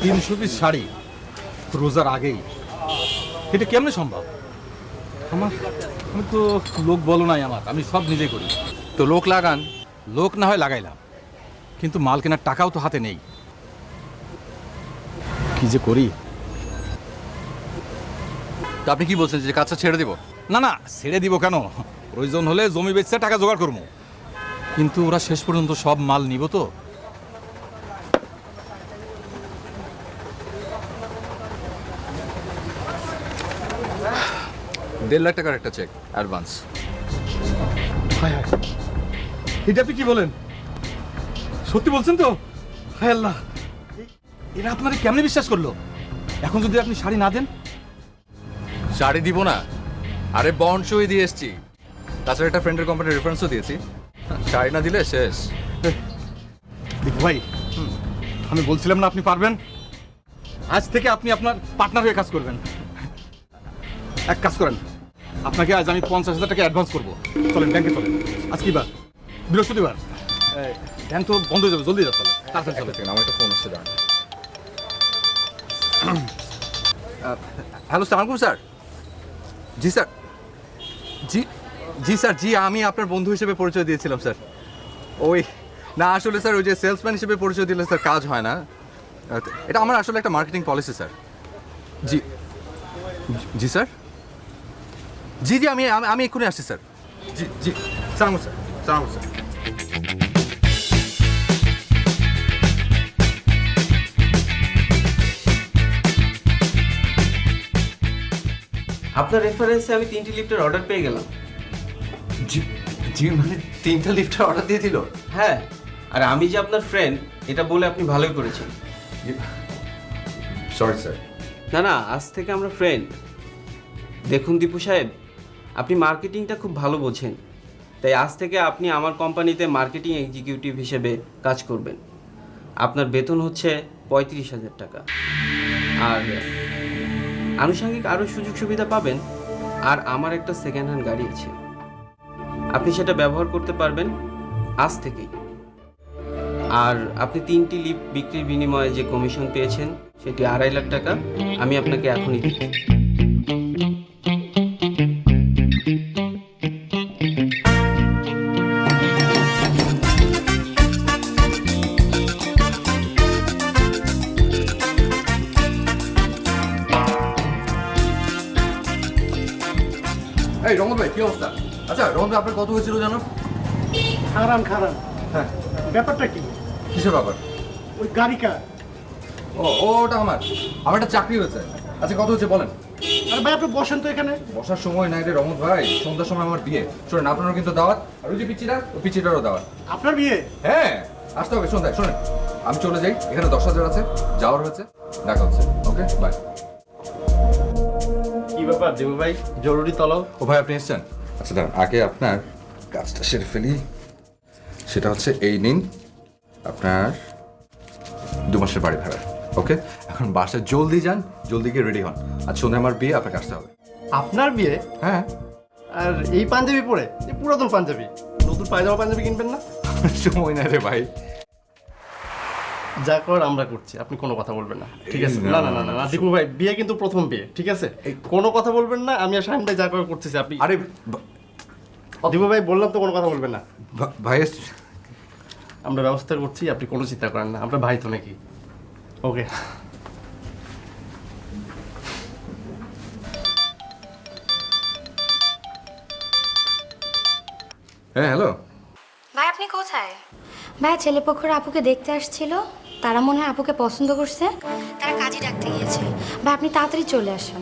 300 piece sari রোজার আগেই, এটা কেমনে সম্ভব? আমি তো লোক বলো নাই আমার, আমি সব নিজে করি। তো লোক লাগান। লোক না হয় লাগাইলাম, কিন্তু মাল কেনার টাকাও তো হাতে নেই। কি যে করি। তো আপনি কি বলছেন যে কাজটা ছেড়ে দিব? না না, ছেড়ে দিব কেন? প্রয়োজন হলে জমি বেচতে টাকা জোগাড় করবো, কিন্তু ওরা শেষ পর্যন্ত সব মাল নিব তো। ৳1.5 লাখ একটা চেক অ্যাডভান্স। হায় হায়, এটা আপনি কি বলেন? সত্যি বলছেন তো? হায় আল্লাহ, এরা আপনারা কেমনে বিশ্বাস করলো? এখন যদি আপনি শাড়ি না দেন? শাড়ি দিব না? আরে বন্ড সই দিয়ে এসছি, তাছাড়া একটা ফ্রেন্ডের কোম্পানির রেফারেন্সও দিয়েছি। শাড়ি না দিলে শেষ। দীপু ভাই, আমি বলছিলাম না আপনি পারবেন। আজ থেকে আপনি আপনার পার্টনার হয়ে কাজ করবেন। এক কাজ করেন, আপনাকে আজ আমি 50,000 টাকা অ্যাডভান্স করবো। চলেন ব্যাংকে চলেন। আজ কি বার? বৃহস্পতিবার। ব্যাংক তো বন্ধ হয়ে যাবে, জলদি যাও, চলেন তাড়াতাড়ি চলেন। আমার একটা ফোন আসছে, দাঁড়ান। হ্যালো সালামকুম স্যার। জি স্যার, জি জি স্যার, জি আমি আপনার বন্ধু হিসেবে পরিচয় দিয়েছিলাম স্যার। ওই না আসলে স্যার, ওই যে সেলসম্যান হিসেবে পরিচয় দিলে স্যার কাজ হয় না। এটা আমার আসলে একটা মার্কেটিং পলিসি স্যার। জি জি স্যার, জি জি আমি আমি আমি এক্ষুনি আসছি স্যার। জি জি, সালাম স্যার, সালাম স্যার। আপনার রেফারেন্সে আমি 3টি লিফটের অর্ডার পেয়ে গেলাম। জি জি, মানে 3টা লিফটের অর্ডার দিয়ে দিল? হ্যাঁ, আর আমি যে আপনার ফ্রেন্ড এটা বলে আপনি ভালোই করেছেন। Sorry sir. না না, আজ থেকে আমরা ফ্রেন্ড। দেখুন দীপু সাহেব, আপনি মার্কেটিংটা খুব ভালো বোঝেন, তাই আজ থেকে আপনি আমার কোম্পানিতে মার্কেটিং এক্সিকিউটিভ হিসেবে কাজ করবেন। আপনার বেতন হচ্ছে 35,000 টাকা, আর আনুষঙ্গিক আরও সুযোগ সুবিধা পাবেন। আর আমার একটা সেকেন্ড হ্যান্ড গাড়ি আছে, আপনি সেটা ব্যবহার করতে পারবেন আজ থেকেই। আর আপনি 3টি লিফট বিক্রির বিনিময়ে যে কমিশন পেয়েছেন সেটি 2.5 লাখ টাকা আমি আপনাকে এখনই দিচ্ছি। এই রমন ভাই, কি অবস্থা? আচ্ছা রমন ভাই, আপনার কত হয়েছিল জানো? খারান খারান, হ্যাঁ। ব্যাপারটা কি? কিসের ব্যাপার? ওই গাড়িটা। ওটা আমার একটা চাকরি হয়েছে। আচ্ছা কত হচ্ছে বলেন? আরে ভাই আপনি বসেন তো এখানে। বসার সময় নাই রে রমন ভাই, সন্ধ্যার সময় আমার বিয়ে। শোনেন, আপনারও কিন্তু দাওয়াত, আর ওই যে পিচ্চিটা, ওই পিচ্চিটারও দাওয়াত। আপনার বিয়ে? হ্যাঁ, আসতে হবে সন্ধ্যায়। শোনেন, আমি চলে যাই, এখানে 10,000 আছে, যাওয়ার হয়েছে, দেখা হচ্ছে। Okay bye. কি ব্যাপার দেবু ভাই, জরুরি তলব? ও ভাই, আপনি এসছেন? আচ্ছা দাঁড়ান, আগে আপনার কাজটা সেরে ফেলি। সেটা হচ্ছে এই নিন আপনার 2 মাসের বাড়ি ভাড়া। ওকে, এখন বাসায় জলদি যান, জলদি গিয়ে রেডি হন। আর সন্ধ্যায় আমার বিয়ে, আপনাকে আসতে হবে। আপনার বিয়ে? হ্যাঁ। আর এই পাঞ্জাবি পরে? এই পুরাতন পাঞ্জাবি, নতুন পায়জামা পাঞ্জাবি কিনবেন না? সময় না রে ভাই। যা কর আমরা করছি, আপনি কোনো কথা বলবেন না, ঠিক আছে? না না না না দীপু ভাই, বিয়ে কিন্তু প্রথম বিয়ে, ঠিক আছে? কোনো কথা বলবেন না, আমি আর শাহিন ভাই যা কর করতেছি। আপনি আরে দীপু ভাই বললাম তো, কোনো কথা বলবেন না। ভাই, আমরা ব্যবস্থা করছি, আপনি কোনো চিন্তা করেন না, আমরা ভাই তো নাকি। ওকে। হ্যাঁ হ্যালো। ভাই আপনি কোথায়? ভাই ছেলেপক্ষরা আপুকে দেখতে আসছিল, তারা মনে হয় আপুকে পছন্দ করছে, তারা কাজে ডাকতে গিয়েছে। ভাই আপনি তাড়াতাড়ি চলে আসেন।